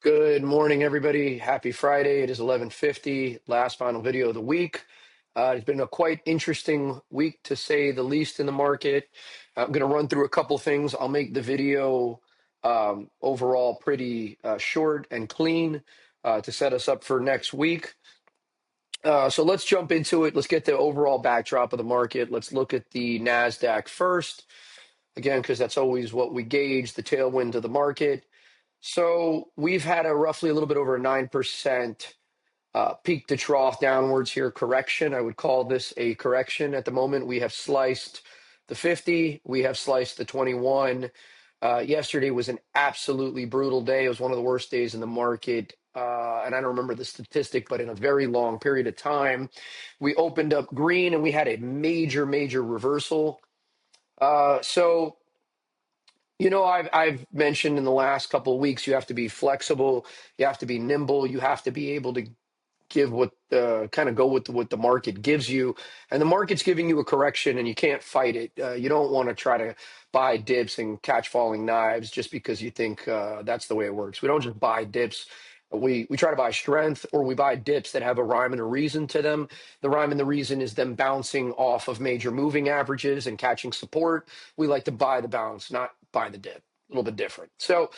Good morning, everybody. Happy Friday. It is 11:50, last final video of the week. It's been a quite interesting week, to say the least, in the market. I'm going to run through a couple things. I'll make the video overall pretty short and clean to set us up for next week. So let's jump into it. Let's get the overall backdrop of the market. Let's look at the NASDAQ first, again, because that's always what we gauge, the tailwind of the market. So we've had a roughly a little bit over a 9% peak to trough downwards here correction. I would call this a correction at the moment. We have sliced the 50. We have sliced the 21. Yesterday was an absolutely brutal day. It was one of the worst days in the market. And I don't remember the statistic, but in a very long period of time, we opened up green and we had a major, major reversal. So I've mentioned in the last couple of weeks, you have to be flexible, you have to be nimble, you have to be able to give what kind of go with what the market gives you, and the market's giving you a correction, and you can't fight it. You don't want to try to buy dips and catch falling knives just because you think that's the way it works. We don't just buy dips. We try to buy strength, or we buy dips that have a rhyme and a reason to them. The rhyme and the reason is them bouncing off of major moving averages and catching support. We like to buy the bounce, not buy the dip. A little bit different. So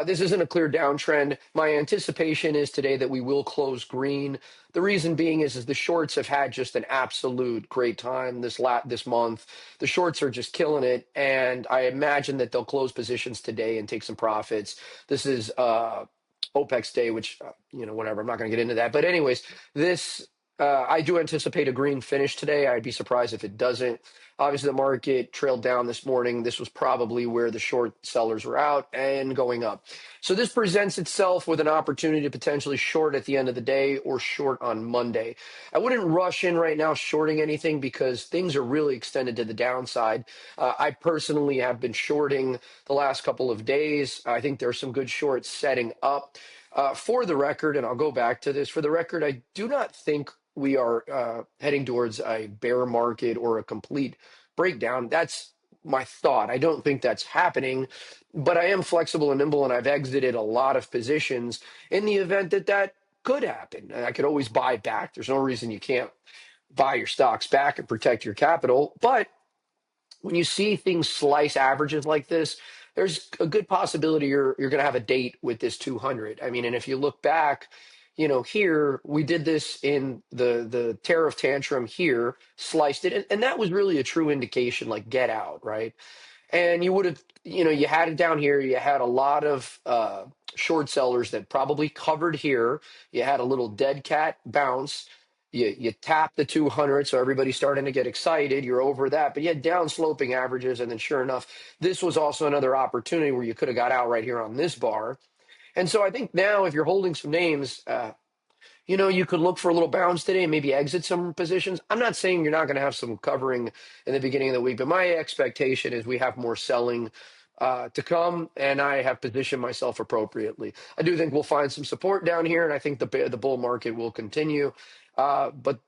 this isn't a clear downtrend. My anticipation is today that we will close green. The reason being is the shorts have had just an absolute great time this month. The shorts are just killing it, and I imagine that they'll close positions today and take some profits. This is OPEX day, which whatever. I'm not going to get into that, but anyways, this. I do anticipate a green finish today. I'd be surprised if it doesn't. Obviously, the market trailed down this morning. This was probably where the short sellers were out and going up. So this presents itself with an opportunity to potentially short at the end of the day or short on Monday. I wouldn't rush in right now shorting anything because things are really extended to the downside. I personally have been shorting the last couple of days. I think there's some good shorts setting up. For the record, and I'll go back to this, for the record, I do not think we are heading towards a bear market or a complete breakdown. That's my thought. I don't think that's happening, but I am flexible and nimble, and I've exited a lot of positions in the event that that could happen. And I could always buy back. There's no reason you can't buy your stocks back and protect your capital. But when you see things slice averages like this, there's a good possibility you're going to have a date with this 200. I mean, and if you look back, here we did this in the tariff tantrum here, sliced it, and that was really a true indication, like get out, right? And you would have, you had it down here. You had a lot of short sellers that probably covered here. You had a little dead cat bounce. You tap the 200, so everybody's starting to get excited. You're over that, but you had down sloping averages, and then sure enough, this was also another opportunity where you could have got out right here on this bar. And so I think now, if you're holding some names, you could look for a little bounce today and maybe exit some positions. I'm not saying you're not going to have some covering in the beginning of the week, but my expectation is we have more selling to come, and I have positioned myself appropriately. I do think we'll find some support down here, and I think the bull market will continue. But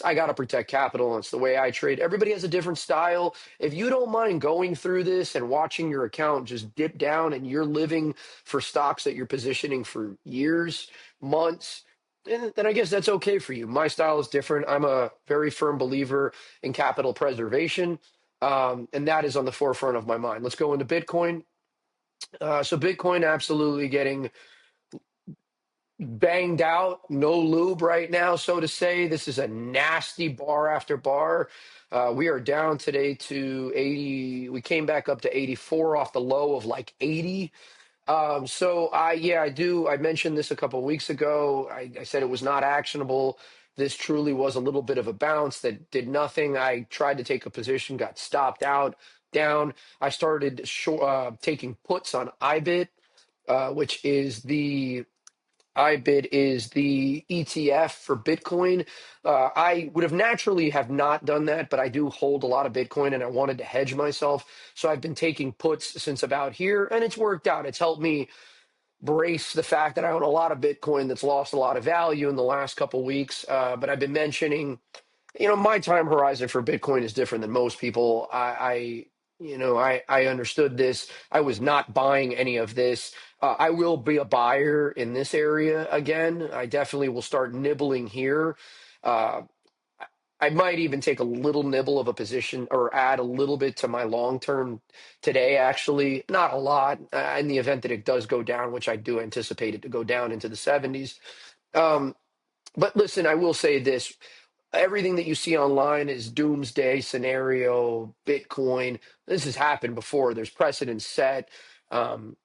I got to protect capital, and it's the way I trade. Everybody has a different style. If you don't mind going through this and watching your account just dip down, and you're living for stocks that you're positioning for years, months, then I guess that's okay for you. My style is different. I'm a very firm believer in capital preservation, and that is on the forefront of my mind. Let's go into Bitcoin. So Bitcoin absolutely getting banged out, no lube right now, so to say. This is a nasty bar after bar. We are down today to 80. We came back up to 84 off the low of like 80. I mentioned this a couple of weeks ago. I said it was not actionable. This truly was a little bit of a bounce that did nothing. I tried to take a position, got stopped out, down. I started taking puts on which is the IBIT is the ETF for Bitcoin. I would have naturally have not done that, but I do hold a lot of Bitcoin and I wanted to hedge myself. So I've been taking puts since about here, and it's worked out. It's helped me brace the fact that I own a lot of Bitcoin that's lost a lot of value in the last couple weeks. But I've been mentioning, my time horizon for Bitcoin is different than most people. I understood this. I was not buying any of this. I will be a buyer in this area again. I definitely will start nibbling here. Uh, I might even take a little nibble of a position or add a little bit to my long term today, actually. Not a lot in the event that it does go down, which I do anticipate it to go down into the 70s. Um, but listen, I will say this. Everything that you see online is doomsday scenario, Bitcoin. This has happened before. There's precedent set. Um,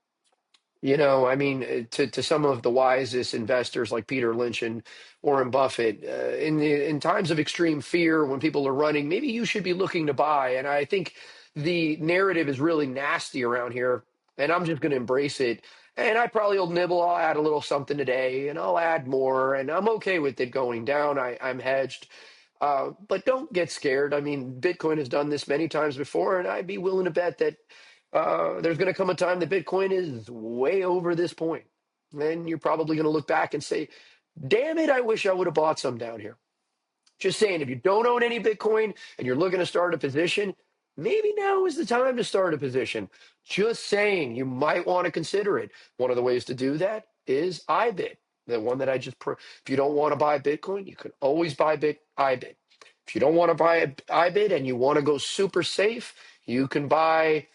I mean, to some of the wisest investors like Peter Lynch and Warren Buffett, in times of extreme fear, when people are running, maybe you should be looking to buy. And I think the narrative is really nasty around here, and I'm just going to embrace it. And I probably will nibble. I'll add a little something today, and I'll add more, and I'm okay with it going down. I'm hedged. But don't get scared. I mean, Bitcoin has done this many times before, and I'd be willing to bet that there's going to come a time that Bitcoin is way over this point. And you're probably going to look back and say, damn it, I wish I would have bought some down here. Just saying, if you don't own any Bitcoin and you're looking to start a position, maybe now is the time to start a position. Just saying, you might want to consider it. One of the ways to do that is IBIT, the one that if you don't want to buy Bitcoin, you can always buy IBIT. If you don't want to buy IBIT and you want to go super safe, you can buy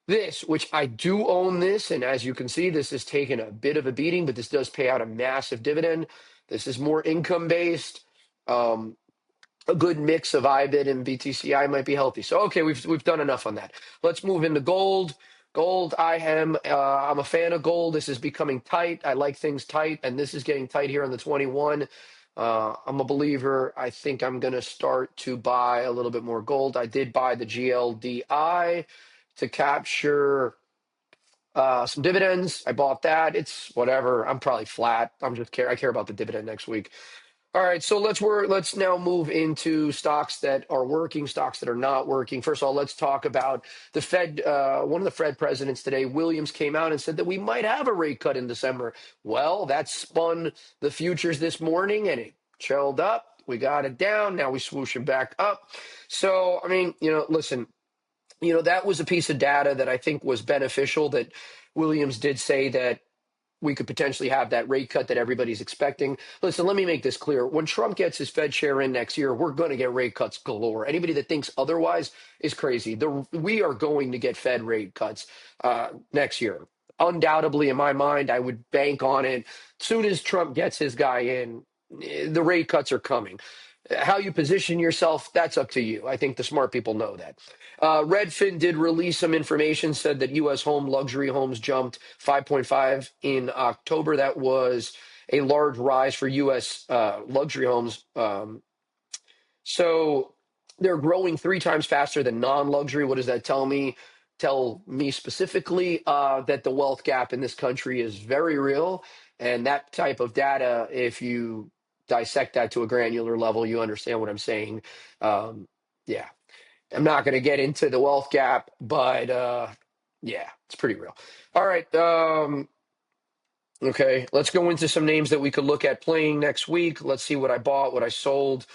this, which I do own this, and as you can see, this has taken a bit of a beating, but this does pay out a massive dividend. This is more income based. A good mix of IBIT and BTCI might be healthy. So okay, we've done enough on that. Let's move into gold. Gold, I'm a fan of gold. This is becoming tight. I like things tight, and this is getting tight here on the 21. I'm a believer. I think I'm going to start to buy a little bit more gold. I did buy the GLDI to capture some dividends. I bought that. It's whatever. I'm probably flat. I care about the dividend next week. All right, so let's now move into stocks that are working, stocks that are not working. First of all, let's talk about the Fed. One of the Fed presidents today, Williams, came out and said that we might have a rate cut in December. Well, that spun the futures this morning, and it chilled up. We got it down. Now we swoosh it back up. So, I mean, listen, that was a piece of data that I think was beneficial, that Williams did say that we could potentially have that rate cut that everybody's expecting. Listen, let me make this clear. When Trump gets his Fed share in next year, we're going to get rate cuts galore. Anybody that thinks otherwise is crazy. We are going to get Fed rate cuts next year. Undoubtedly, in my mind, I would bank on it. As soon as Trump gets his guy in, the rate cuts are coming. How you position yourself, that's up to you. I think the smart people know that. Redfin did release some information, said that U.S. luxury homes jumped 5.5 in October. That was a large rise for U.S. Luxury homes. So they're growing 3 times faster than non-luxury. What does that tell me? Tell me specifically that the wealth gap in this country is very real. And that type of data, if you dissect that to a granular level, you understand what I'm saying. Yeah. I'm not going to get into the wealth gap, but yeah, it's pretty real. All right. Okay, let's go into some names that we could look at playing next week. Let's see what I bought, what I sold.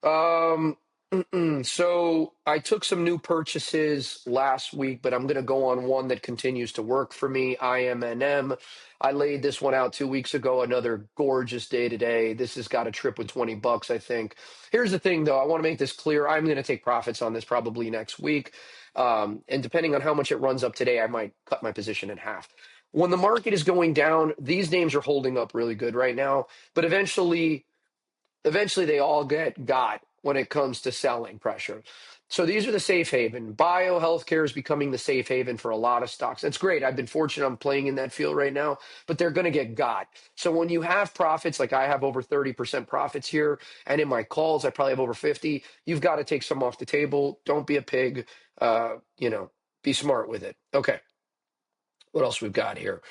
Um, so I took some new purchases last week, but I'm going to go on one that continues to work for me, IMNM. I laid this one out 2 weeks ago. Another gorgeous day today. This has got a trip with $20, I think. Here's the thing, though. I want to make this clear. I'm going to take profits on this probably next week. And depending on how much it runs up today, I might cut my position in half. When the market is going down, these names are holding up really good right now, but eventually they all get got when it comes to selling pressure. So these are the safe haven. Bio healthcare is becoming the safe haven for a lot of stocks. That's great. I've been fortunate. I'm playing in that field right now, but they're going to get got. So when you have profits, like I have over 30% profits here, and in my calls, I probably have over 50, you've got to take some off the table. Don't be a pig. Be smart with it. Okay. What else we've got here?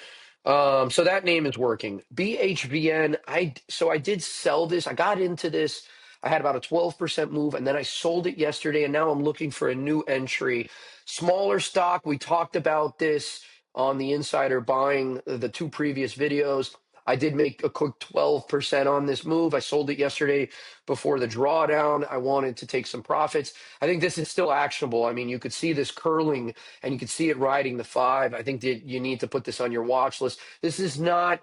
So that name is working. BHVN, I did sell this. I got into this. I had about a 12% move, and then I sold it yesterday, and now I'm looking for a new entry. Smaller stock. We talked about this on the insider buying, the 2 previous videos. I did make a quick 12% on this move. I sold it yesterday before the drawdown. I wanted to take some profits. I think this is still actionable. I mean, you could see this curling and you could see it riding the 5. I think that you need to put this on your watch list. This is not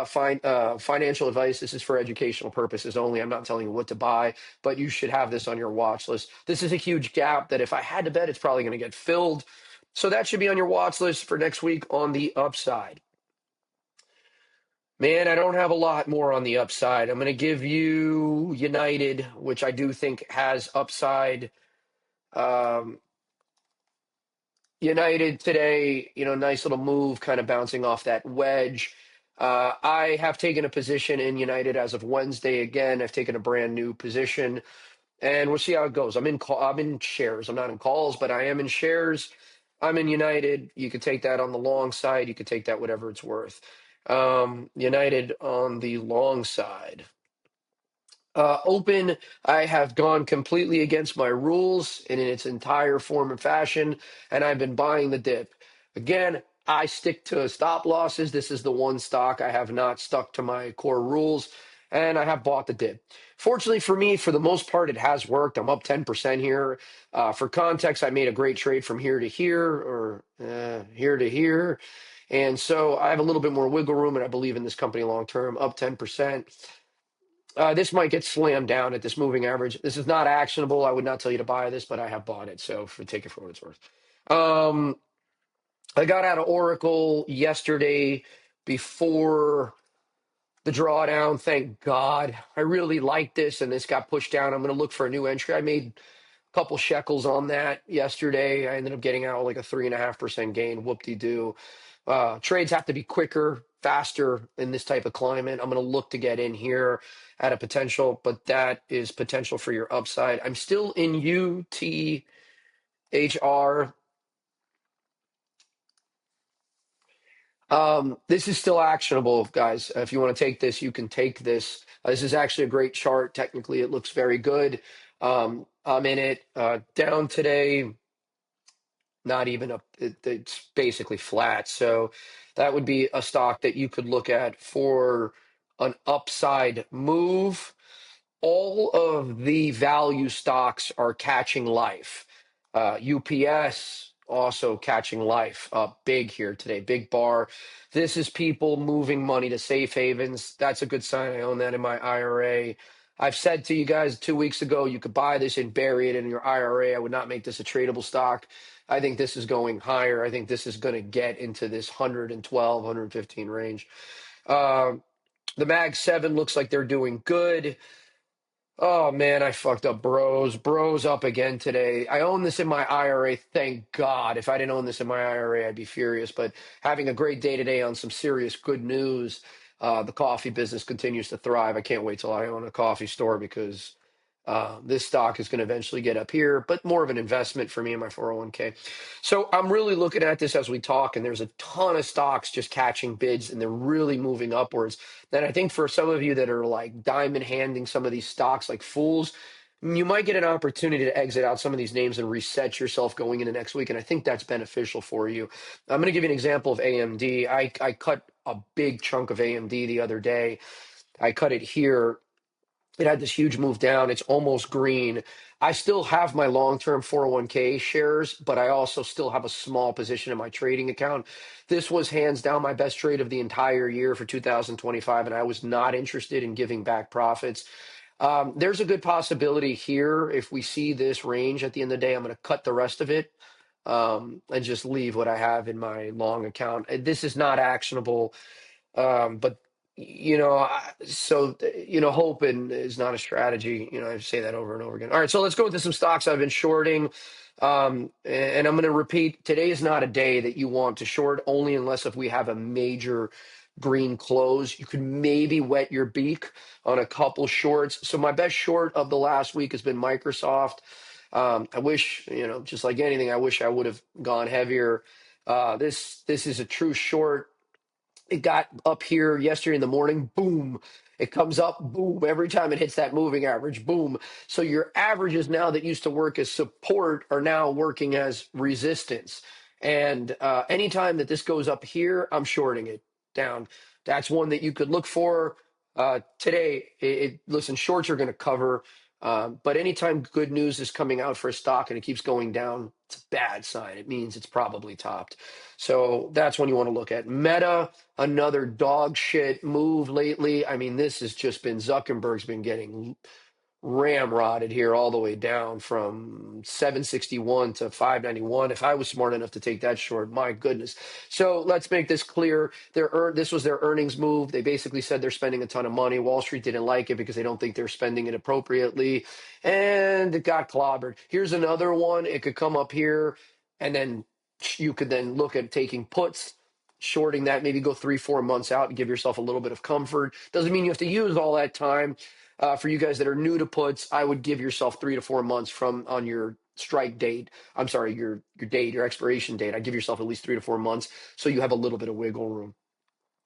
financial advice. This is for educational purposes only. I'm not telling you what to buy, but you should have this on your watch list. This is a huge gap that if I had to bet, it's probably going to get filled. So that should be on your watch list for next week on the upside. Man, I don't have a lot more on the upside. I'm going to give you United, which I do think has upside. Um, United today, nice little move, kind of bouncing off that wedge. I have taken a position in United as of Wednesday. Again, I've taken a brand new position, and we'll see how it goes. I'm in shares. I'm not in calls, but I am in shares. I'm in United. You could take that on the long side. You could take that whatever it's worth. United on the long side. Open, I have gone completely against my rules in its entire form and fashion, and I've been buying the dip. Again, I stick to stop losses. This is the one stock I have not stuck to my core rules, and I have bought the dip. Fortunately for me, for the most part, it has worked. I'm up 10% here. For context, I made a great trade from here to here, or here to here. And so I have a little bit more wiggle room, and I believe in this company long term, up 10%. This might get slammed down at this moving average. This is not actionable. I would not tell you to buy this, but I have bought it. So take it for what it's worth. I got out of Oracle yesterday before the drawdown. Thank God. I really like this, and this got pushed down. I'm going to look for a new entry. I made couple shekels on that yesterday. I ended up getting out like a 3.5% gain. Whoop-de-doo. Trades have to be quicker, faster in this type of climate. I'm going to look to get in here at a potential, but that is potential for your upside. I'm still in UTHR. This is still actionable, guys. If you want to take this, you can take this. This is actually a great chart. Technically, it looks very good. I'm in it. Down today, not even up. It's basically flat. So that would be a stock that you could look at for an upside move. All of the value stocks are catching life. UPS also catching life. Big here today, big bar. This is people moving money to safe havens. That's a good sign. I own that in my IRA. I've said to you guys 2 weeks ago, you could buy this and bury it in your IRA. I would not make this a tradable stock. I think this is going higher. I think this is going to get into this 112, 115 range. The Mag 7 looks like they're doing good. Oh man, I fucked up, bros. Bros up again today. I own this in my IRA. Thank God. If I didn't own this in my IRA, I'd be furious. But having a great day today on some serious good news. The coffee business continues to thrive. I can't wait till I own a coffee store because this stock is going to eventually get up here, but more of an investment for me in my 401k. So I'm really looking at this as we talk, and there's a ton of stocks just catching bids, and they're really moving upwards. Then I think for some of you that are like diamond handing some of these stocks like fools, you might get an opportunity to exit out some of these names and reset yourself going into next week, and I think that's beneficial for you. I'm going to give you an example of AMD. I cut a big chunk of AMD the other day. I cut it here. It had this huge move down. It's almost green. I still have my long-term 401k shares, but I also still have a small position in my trading account. This was hands down my best trade of the entire year for 2025, and I was not interested in giving back profits. There's a good possibility here. If we see this range at the end of the day, I'm going to cut the rest of it and just leave what I have in my long account. This is not actionable. But hoping is not a strategy. I say that over and over again. All right, so let's go into some stocks I've been shorting. And I'm going to repeat, today is not a day that you want to short, only unless if we have a major green close. You could maybe wet your beak on a couple shorts. So my best short of the last week has been Microsoft. I wish, just like anything, I wish I would have gone heavier. This is a true short. It got up here yesterday in the morning, boom. It comes up, boom. Every time it hits that moving average, boom. So your averages now that used to work as support are now working as resistance. And anytime that this goes up here, I'm shorting it. down. That's one that you could look for today. Listen, shorts are going to cover, but anytime good news is coming out for a stock and it keeps going down, it's a bad sign. It means it's probably topped. So that's one you want to look at. Meta, another dog shit move lately. I mean, this has just been Zuckerberg's been getting ramrodded here all the way down from 761 to 591. If I was smart enough to take that short, my goodness. So let's make this clear. This was their earnings move. They basically said they're spending a ton of money. Wall Street didn't like it because they don't think they're spending it appropriately, and it got clobbered. Here's another one. It could come up here, and then you could then look at taking puts, shorting that, maybe go 3-4 months out and give yourself a little bit of comfort. Doesn't mean you have to use all that time. For you guys that are new to puts, I would give yourself 3 to 4 months from on your strike date. I'm sorry, your date, your expiration date. I give yourself at least 3 to 4 months so you have a little bit of wiggle room.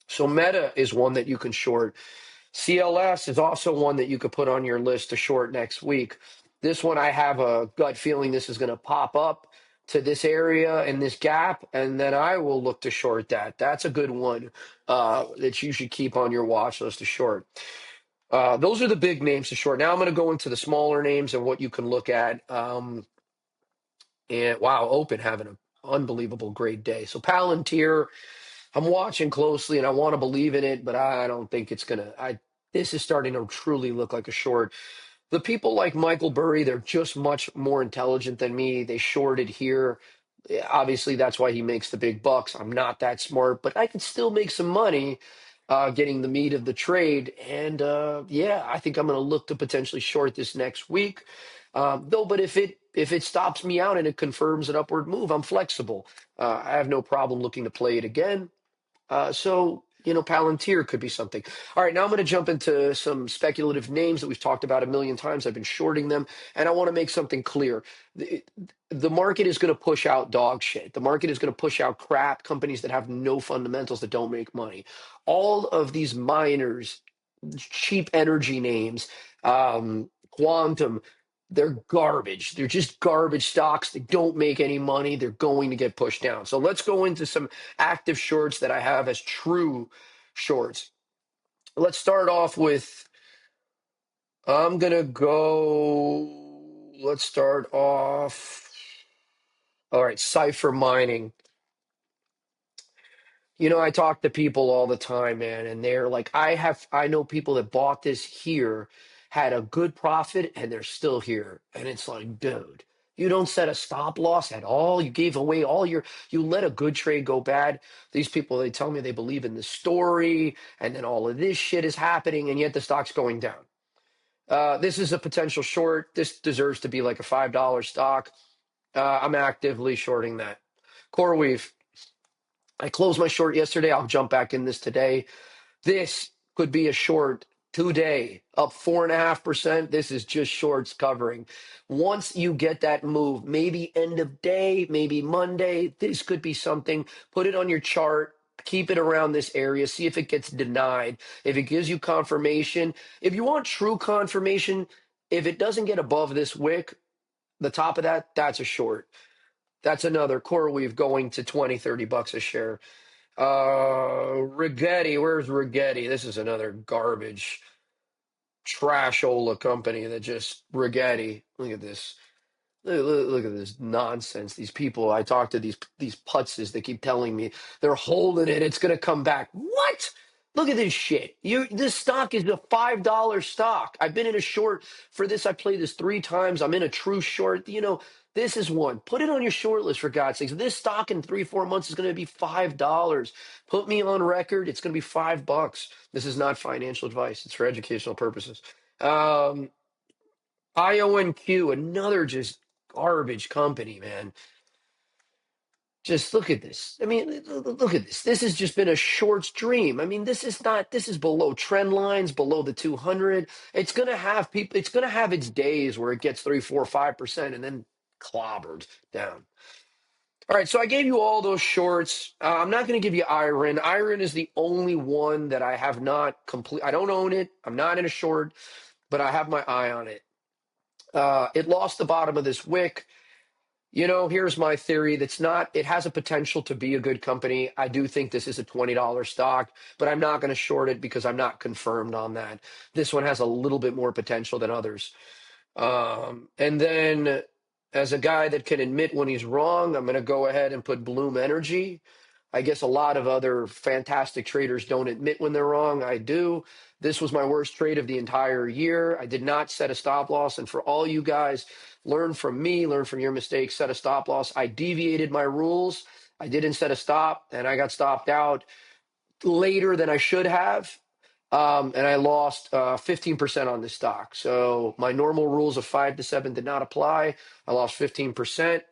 So Meta is one that you can short. CLS is also one that you could put on your list to short next week. This one, I have a gut feeling this is going to pop up to this area and this gap, and then I will look to short that. That's a good one that you should keep on your watch list to short. Those are the big names to short. Now I'm going to go into the smaller names and what you can look at. And wow, Open having an unbelievable great day. So Palantir, I'm watching closely and I want to believe in it, but I don't think it's going to. This is starting to truly look like a short. The people like Michael Burry, they're just much more intelligent than me. They shorted here. Yeah, obviously, that's why he makes the big bucks. I'm not that smart, but I can still make some money getting the meat of the trade. And yeah, I think I'm going to look to potentially short this next week. Though, but if it stops me out and it confirms an upward move, I'm flexible. I have no problem looking to play it again. Palantir could be something. All right, now I'm going to jump into some speculative names that we've talked about a million times. I've been shorting them, and I want to make something clear. The market is going to push out dog shit. The market is going to push out crap, companies that have no fundamentals that don't make money. All of these miners, cheap energy names, quantum, they're garbage. They're just garbage stocks. They don't make any money. They're going to get pushed down. So let's go into some active shorts that I have as true shorts. Let's start off with, I'm going to go, let's start off. All right, Cypher Mining. I talk to people all the time, man, and they're like, I know people that bought this here, had a good profit, and they're still here. And it's like, dude, you don't set a stop loss at all. You gave away you let a good trade go bad. These people, they tell me they believe in the story, and then all of this shit is happening, and yet the stock's going down. This is a potential short. This deserves to be like a $5 stock. I'm actively shorting that. CoreWeave. I closed my short yesterday. I'll jump back in this today. This could be a short today, up 4.5%. This is just shorts covering. Once you get that move, maybe end of day, maybe Monday, this could be something. Put it on your chart. Keep it around this area. See if it gets denied. If it gives you confirmation, if you want true confirmation, if it doesn't get above this wick, the top of that, that's a short. That's another CoreWeave going to 20, $30 a share. Rigetti, where's Rigetti? This is another garbage trashola company that just Rigetti. Look at this. Look at this nonsense. These people, I talk to these putzes, they keep telling me they're holding it. It's going to come back. What? Look at this shit. This stock is a $5 stock. I've been in a short for this. I played this 3 times. I'm in a true short. This is one. Put it on your short list, for God's sakes. This stock in 3-4 months is going to be $5. Put me on record. It's going to be $5. This is not financial advice. It's for educational purposes. IONQ, another just garbage company, man. Just look at this. I mean, look at this. This has just been a short's dream. I mean, this is below trend lines, below the 200. It's going to have its days where it gets 3, 4, 5% and then clobbered down. All right, so I gave you all those shorts. I'm not going to give you Iron. Iron is the only one that I have not complete. I don't own it. I'm not in a short, but I have my eye on it. It lost the bottom of this wick. Here's my theory. It has a potential to be a good company. I do think this is a $20 stock, but I'm not going to short it because I'm not confirmed on that. This one has a little bit more potential than others. And then, as a guy that can admit when he's wrong, I'm going to go ahead and put Bloom Energy. I guess a lot of other fantastic traders don't admit when they're wrong. I do. This was my worst trade of the entire year. I did not set a stop loss. And for all you guys, learn from me, learn from your mistakes, set a stop loss. I deviated my rules. I didn't set a stop, and I got stopped out later than I should have. And I lost 15% on this stock. So my normal rules of 5 to 7 did not apply. I lost 15%.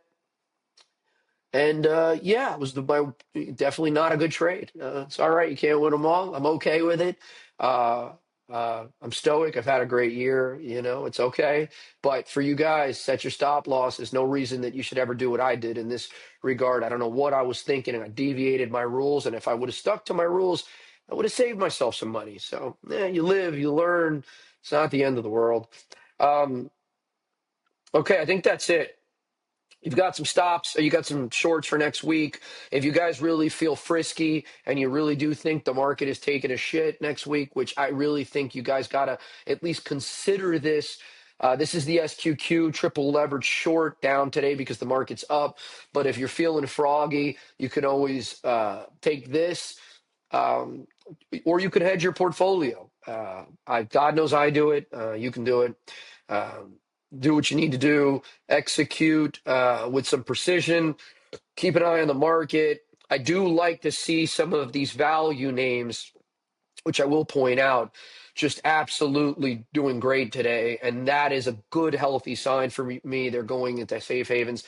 And yeah, it was definitely not a good trade. It's all right. You can't win them all. I'm okay with it. Uh, I'm stoic. I've had a great year. It's okay. But for you guys, set your stop loss. There's no reason that you should ever do what I did in this regard. I don't know what I was thinking, and I deviated my rules. And if I would have stuck to my rules, I would have saved myself some money. So, you live, you learn. It's not the end of the world. Okay, I think that's it. You've got some stops, or you got some shorts for next week. If you guys really feel frisky and you really do think the market is taking a shit next week, which I really think you guys got to at least consider this. This is the SQQ triple leverage short down today because the market's up. But if you're feeling froggy, you can always take this, um, or you could hedge your portfolio. God knows I do it. You can do it. Um, do what you need to do, execute with some precision, keep an eye on the market. I do like to see some of these value names, which I will point out, just absolutely doing great today. And that is a good, healthy sign for me. They're going into safe havens.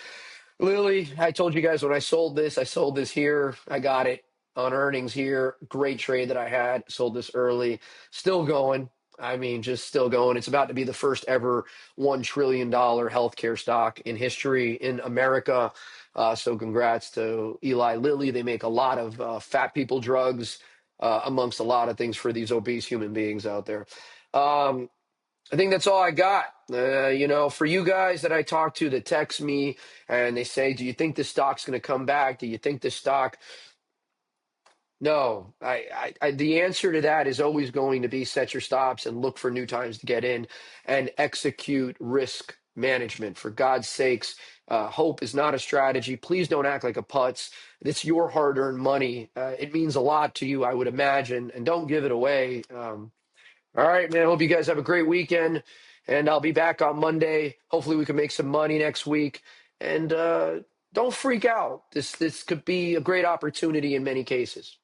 Lily, I told you guys when I sold this here. I got it on earnings here. Great trade that I had. Sold this early. Still going. I mean, just still going. It's about to be the first ever $1 trillion healthcare stock in history in America. So congrats to Eli Lilly. They make a lot of fat people drugs, amongst a lot of things for these obese human beings out there. I think that's all I got. For you guys that I talk to that text me and they say, "Do you think this stock's going to come back? Do you think this stock?" No, the answer to that is always going to be set your stops and look for new times to get in and execute risk management. For God's sakes, hope is not a strategy. Please don't act like a putz. It's your hard-earned money. It means a lot to you, I would imagine, and don't give it away. All right, man. Hope you guys have a great weekend, and I'll be back on Monday. Hopefully, we can make some money next week. And don't freak out. This could be a great opportunity in many cases.